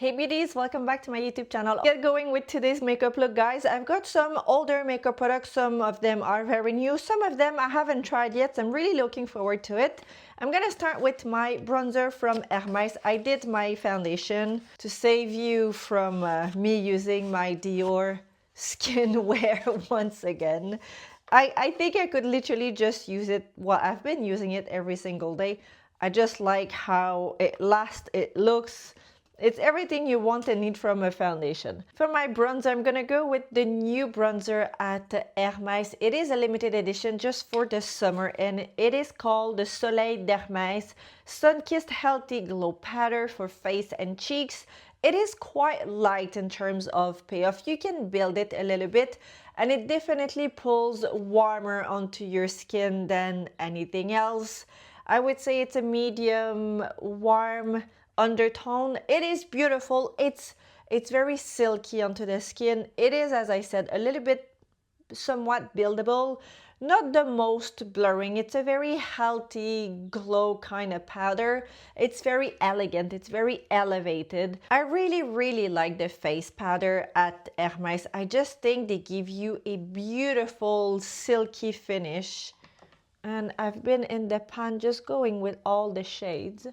Hey beauties, welcome back to my YouTube channel. Get going with today's makeup look, guys. I've got some older makeup products. Some of them are very new. Some of them I haven't tried yet, so I'm really looking forward to it. I'm gonna start with my bronzer from Hermes. I did my foundation to save you from me using my Dior skin wear once again. I think I could literally just use it. Well, I've been using it every single day. I just like how it lasts, it looks. It's everything you want and need from a foundation. For my bronzer, I'm gonna go with the new bronzer at Hermes. It is a limited edition just for the summer, and it is called the Soleil d'Hermes Sun-Kissed Healthy Glow Powder for face and cheeks. It is quite light in terms of payoff. You can build it a little bit, and it definitely pulls warmer onto your skin than anything else. I would say it's a medium warm undertone. It is beautiful. It's very silky onto the skin. It is, as I said, a little bit somewhat buildable, not the most blurring. It's a very healthy glow kind of powder. It's very elegant, it's very elevated. I really like the face powder at Hermes. I just think they give you a beautiful silky finish, and I've been in the pan just going with all the shades.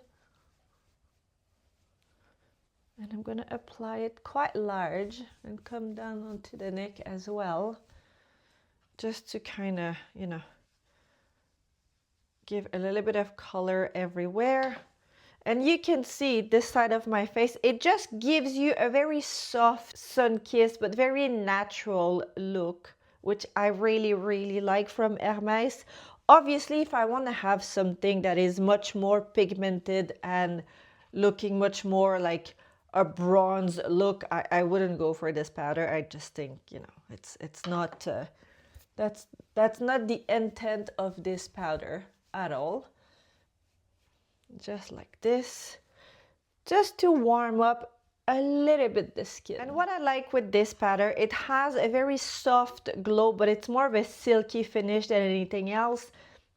And I'm gonna apply it quite large and come down onto the neck as well, just to kind of, you know, give a little bit of color everywhere. And you can see this side of my face, it just gives you a very soft sun-kissed but very natural look, which I really like from Hermes. Obviously, if I want to have something that is much more pigmented and looking much more like a bronze look, I wouldn't go for this powder. I just think, you know, it's not that's not the intent of this powder at all. Just like this, just to warm up a little bit the skin. And what I like with this powder, it has a very soft glow, but it's more of a silky finish than anything else.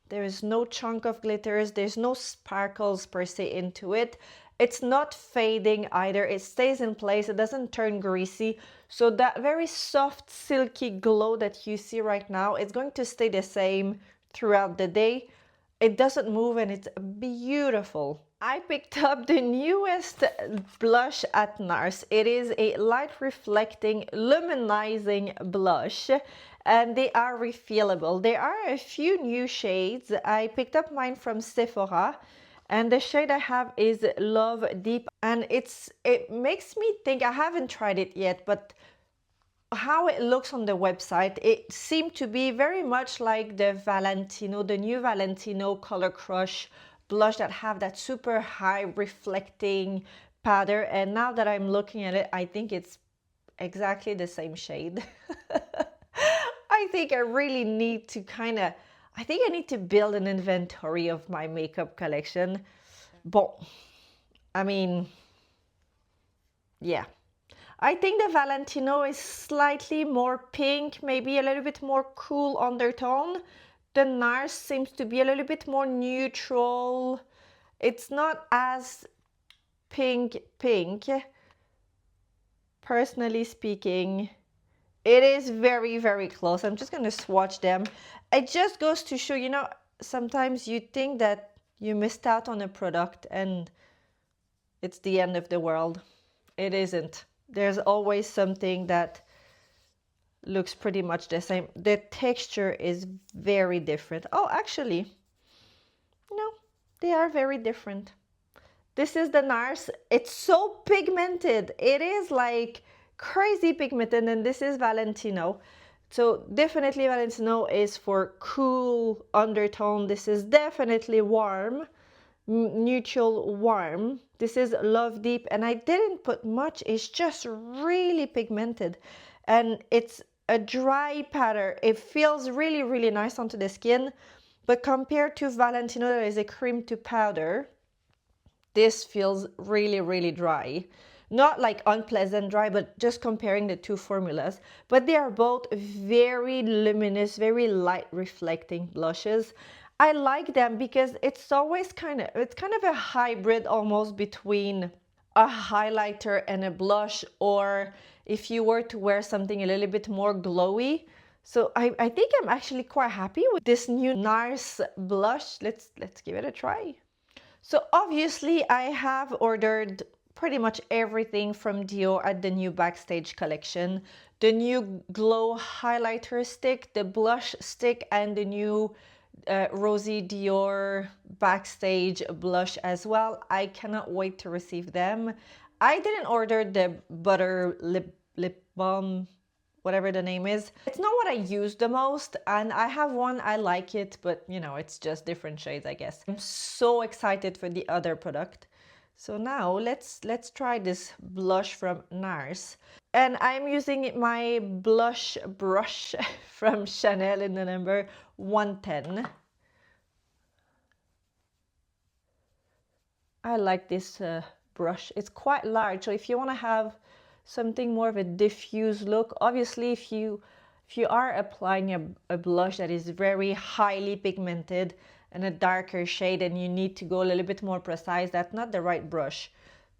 There is no chunk of glitters, there's no sparkles per se into it. It's not fading either, it stays in place, it doesn't turn greasy. So that very soft, silky glow that you see right now, it's going to stay the same throughout the day. It doesn't move and it's beautiful. I picked up the newest blush at NARS. It is a light reflecting, luminizing blush, and they are refillable. There are a few new shades. I picked up mine from Sephora. And the shade I have is Love Deep, and it makes me think, I haven't tried it yet, but how it looks on the website, it seemed to be very much like the Valentino, the new Valentino Color Crush blush that have that super high reflecting powder. And now that I'm looking at it, I think it's exactly the same shade. I think I really need to I think I need to build an inventory of my makeup collection. But, I mean, yeah. I think the Valentino is slightly more pink, maybe a little bit more cool undertone. The NARS seems to be a little bit more neutral. It's not as pink, personally speaking. It is very close. I'm just going to swatch them. It just goes to show, you know, sometimes you think that you missed out on a product and it's the end of the world. It isn't. There's always something that looks pretty much the same. The texture is very different. Oh, actually, no, they are very different. This is the NARS. It's so pigmented. It is like crazy pigmented, and this is Valentino. So definitely Valentino is for cool undertone. This is definitely warm, neutral warm. This is Love Deep, and I didn't put much. It's just really pigmented, and it's a dry powder. It feels really nice onto the skin, but compared to Valentino, that is a cream to powder, this feels really dry. Not like unpleasant dry, but just comparing the two formulas. But they are both very luminous, very light reflecting blushes. I like them because it's always kind of a hybrid almost between a highlighter and a blush, or if you were to wear something a little bit more glowy. So I think I'm actually quite happy with this new NARS blush. Let's give it a try. So obviously I have ordered pretty much everything from Dior at the new Backstage collection. The new glow highlighter stick, the blush stick, and the new Rosy Dior Backstage blush as well. I cannot wait to receive them. I didn't order the butter lip balm, whatever the name is. It's not what I use the most, and I have one, I like it, but you know, it's just different shades, I guess. I'm so excited for the other product. So now let's try this blush from NARS. And I'm using my blush brush from Chanel in the number 110. I like this brush. It's quite large, so if you want to have something more of a diffuse look, obviously if you are applying a blush that is very highly pigmented and a darker shade and you need to go a little bit more precise, that's not the right brush.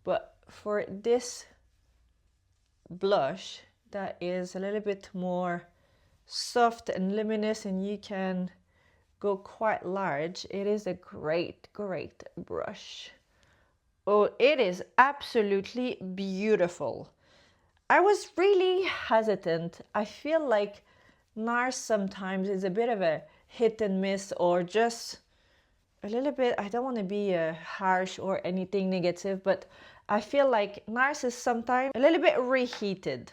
But for this blush that is a little bit more soft and luminous and you can go quite large, it is a great brush. Oh, it is absolutely beautiful. I was really hesitant. I feel like NARS sometimes is a bit of a hit and miss, or just a little bit, I don't want to be harsh or anything negative, but I feel like NARS is sometimes a little bit reheated.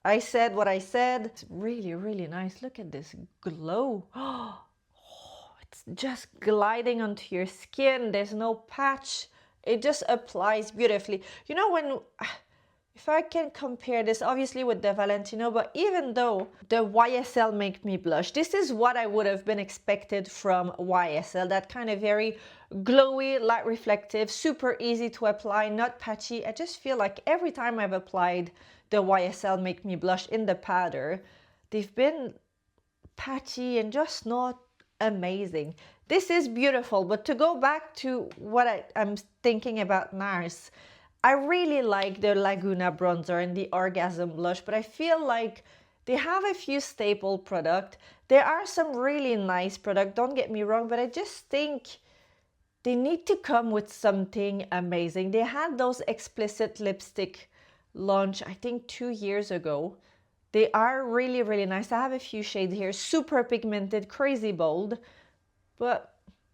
I said what I said. It's really nice. Look at this glow. Oh, it's just gliding onto your skin. There's no patch. It just applies beautifully. You know, when, if I can compare this obviously with the Valentino, but even though the YSL make me blush, this is what I would have been expected from YSL. That kind of very glowy, light reflective, super easy to apply, not patchy. I just feel like every time I've applied the YSL make me blush in the powder, they've been patchy and just not amazing. This is beautiful, but to go back to what I'm thinking about NARS, I really like the Laguna bronzer and the Orgasm blush, but I feel like they have a few staple products. There are some really nice products, don't get me wrong, but I just think they need to come with something amazing. They had those explicit lipstick launch, I think 2 years ago. They are really nice. I have a few shades here, super pigmented, crazy bold, but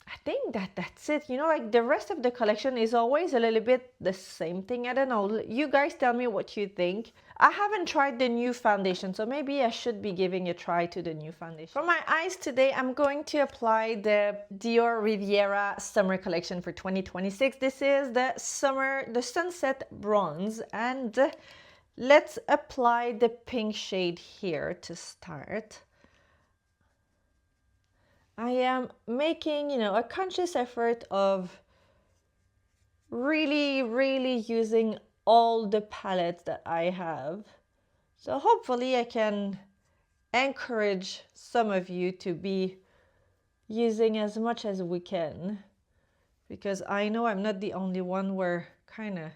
I think that's it. You know, like the rest of the collection is always a little bit the same thing. I don't know. You guys tell me what you think. I haven't tried the new foundation, so maybe I should be giving a try to the new foundation. For my eyes today, I'm going to apply the Dior Riviera Summer Collection for 2026. This is the Sunset Bronze, and let's apply the pink shade here to start. I am making, you know, a conscious effort of really using all the palettes that I have. So hopefully I can encourage some of you to be using as much as we can, because I know I'm not the only one. We're kind of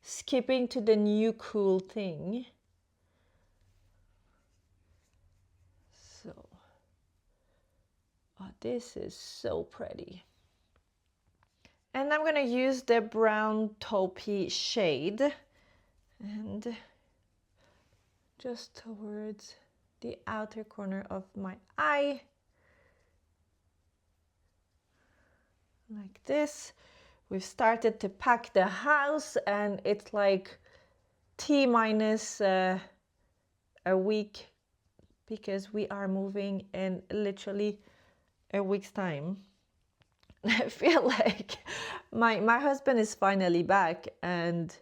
skipping to the new cool thing. So, oh, this is so pretty. And I'm gonna use the brown taupey shade and just towards the outer corner of my eye, like this. We've started to pack the house and it's like T-minus a week, because we are moving in literally a week's time. I feel like my husband is finally back, and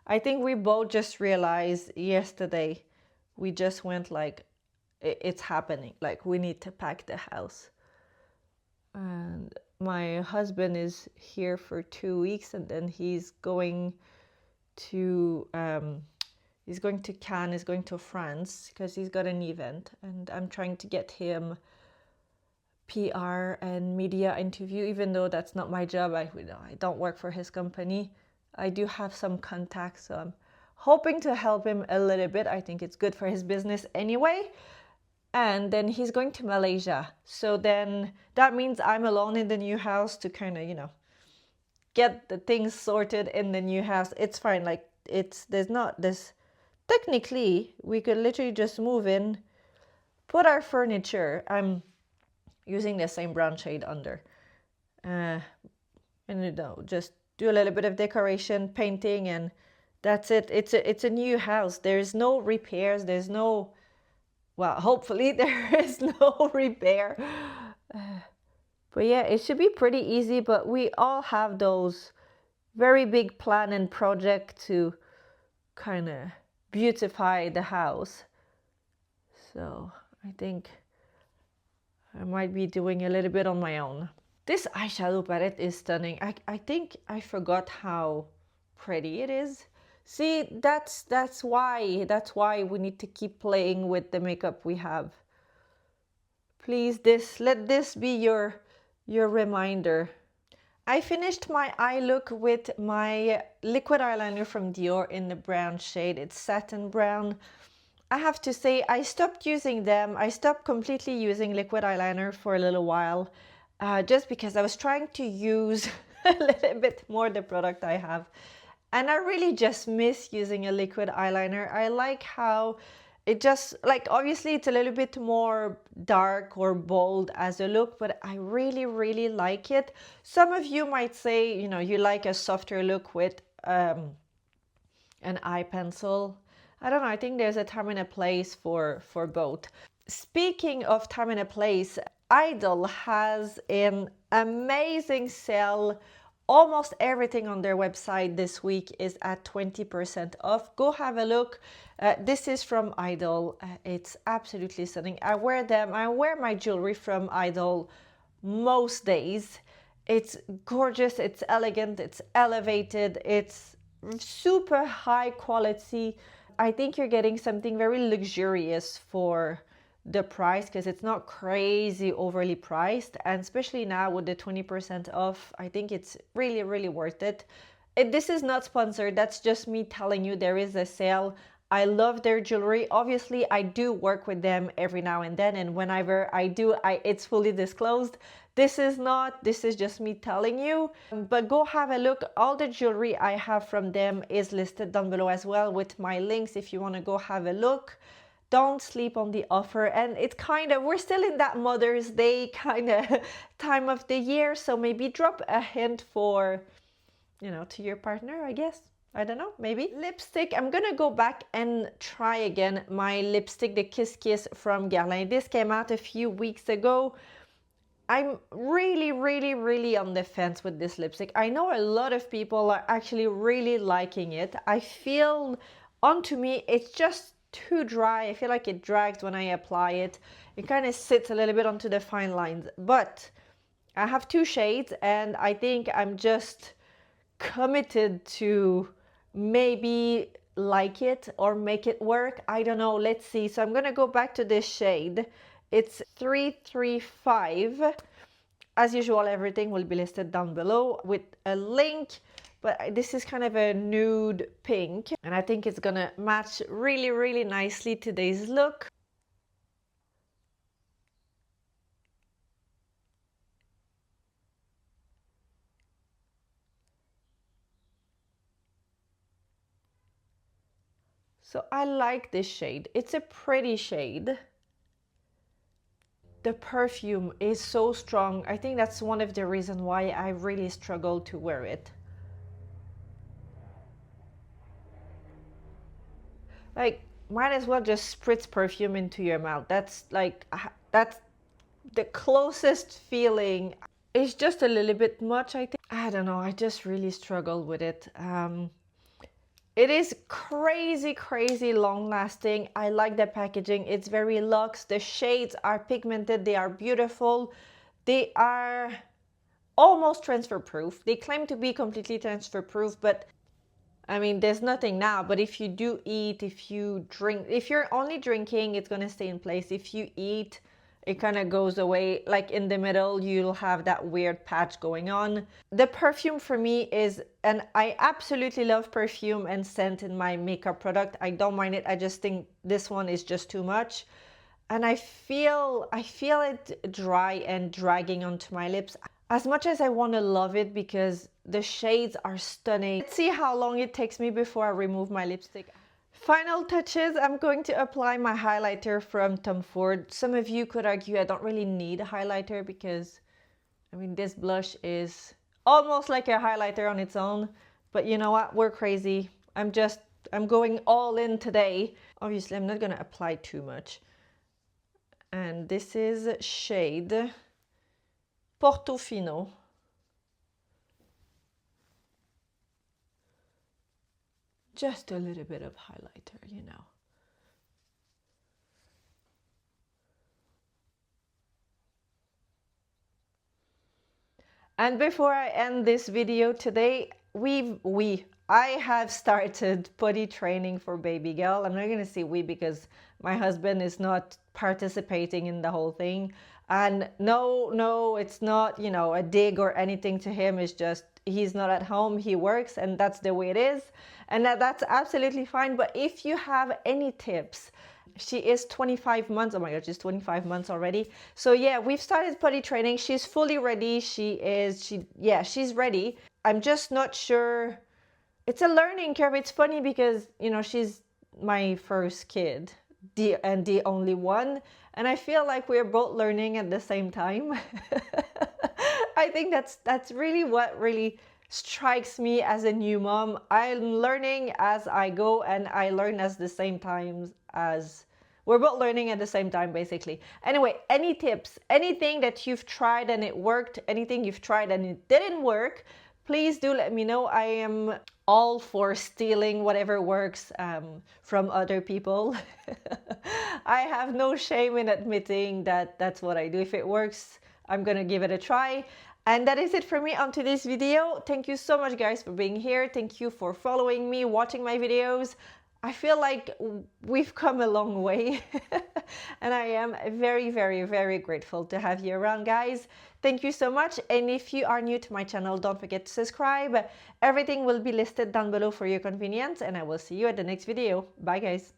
I think we both just realized yesterday, we just went like, it's happening, like we need to pack the house. And my husband is here for 2 weeks, and then he's going to Cannes, he's going to France because he's got an event, and I'm trying to get him PR and media interview, even though that's not my job. I don't work for his company. I do have some contacts, so I'm hoping to help him a little bit. I think it's good for his business anyway. And then he's going to Malaysia. So then that means I'm alone in the new house to kind of, you know, get the things sorted in the new house. It's fine. Like there's not this, technically we could literally just move in, put our furniture. I'm using the same brown shade under. And you know, just do a little bit of decoration, painting, and that's it. It's a new house. There's no repairs. There's no, well, hopefully there is no repair. But yeah, it should be pretty easy, but we all have those very big plan and project to kind of beautify the house. So I think I might be doing a little bit on my own. This eyeshadow palette is stunning. I think I forgot how pretty it is. See, that's why we need to keep playing with the makeup we have. Please, let this be your reminder. I finished my eye look with my liquid eyeliner from Dior in the brown shade. It's Satin Brown. I have to say, I stopped using them. I stopped completely using liquid eyeliner for a little while, just because I was trying to use a little bit more the product I have. And I really just miss using a liquid eyeliner. I like how it just, like, obviously it's a little bit more dark or bold as a look, but I really, really like it. Some of you might say, you know, you like a softer look with an eye pencil. I don't know, I think there's a time and a place for both. Speaking of time and a place, Idol has an amazing sale. Almost everything on their website this week is at 20% off. Go have a look. This is from Idol. It's absolutely stunning. I wear them. I wear my jewelry from Idol most days. It's gorgeous. It's elegant. It's elevated. It's super high quality. I think you're getting something very luxurious for the price, because it's not crazy overly priced, and especially now with the 20% off, I think it's really, really worth it. This is not sponsored, that's just me telling you there is a sale. I love their jewelry. Obviously, I do work with them every now and then, and whenever I do, it's fully disclosed. This is just me telling you, but go have a look. All the jewelry I have from them is listed down below as well with my links if you want to go have a look. Don't sleep on the offer. And it's kind of, we're still in that Mother's Day kind of time of the year, so maybe drop a hint for, you know, to your partner, I guess. I don't know, maybe. Lipstick, I'm gonna go back and try again my lipstick, the Kiss Kiss from Guerlain. This came out a few weeks ago. I'm really, really, really on the fence with this lipstick. I know a lot of people are actually really liking it. I feel, onto me, it's just too dry. I feel like it drags when I apply it. It kind of sits a little bit onto the fine lines. But I have two shades, and I think I'm just committed to maybe like it or make it work. I don't know. Let's see. So I'm going to go back to this shade. It's 335. As usual, everything will be listed down below with a link. But this is kind of a nude pink, and I think it's gonna match really, really nicely today's look. So I like this shade. It's a pretty shade. The perfume is so strong. I think that's one of the reasons why I really struggle to wear it. Like, might as well just spritz perfume into your mouth. That's the closest feeling. It's just a little bit much, I think. I don't know, I just really struggle with it. It is crazy, crazy long lasting. I like the packaging. It's very luxe. The shades are pigmented. They are beautiful. They are almost transfer proof. They claim to be completely transfer proof, but I mean, there's nothing now, but if you do eat, if you drink, if you're only drinking, it's going to stay in place. If you eat, it kind of goes away. Like in the middle, you'll have that weird patch going on. The perfume for me is, and I absolutely love perfume and scent in my makeup product. I don't mind it. I just think this one is just too much. And I feel it dry and dragging onto my lips. As much as I want to love it because the shades are stunning. Let's see how long it takes me before I remove my lipstick. Final touches, I'm going to apply my highlighter from Tom Ford. Some of you could argue I don't really need a highlighter because, I mean, this blush is almost like a highlighter on its own. But you know what? We're crazy. I'm going all in today. Obviously, I'm not going to apply too much. And this is shade Portofino. Just a little bit of highlighter, you know. And before I end this video today, I have started potty training for baby girl. I'm not going to say we because my husband is not participating in the whole thing. And no, it's not, you know, a dig or anything to him. It's just he's not at home, he works, and that's the way it is. And that's absolutely fine. But if you have any tips, she is 25 months. Oh my God, she's 25 months already. So yeah, we've started potty training. She's fully ready. She's ready. I'm just not sure. It's a learning curve. It's funny because, you know, she's my first kid and the only one. And I feel like we're both learning at the same time. I think that's really what really strikes me as a new mom. I'm learning as I go, and I learn at the same time as we're both learning at the same time, basically. Anyway, any tips, anything that you've tried and it worked, anything you've tried and it didn't work, please do let me know. I am all for stealing whatever works from other people. I have no shame in admitting that that's what I do. If it works, I'm gonna give it a try. And that is it for me on today's video. Thank you so much, guys, for being here. Thank you for following me, watching my videos. I feel like we've come a long way. And I am very, very, very grateful to have you around, guys. Thank you so much. And if you are new to my channel, don't forget to subscribe. Everything will be listed down below for your convenience. And I will see you at the next video. Bye, guys.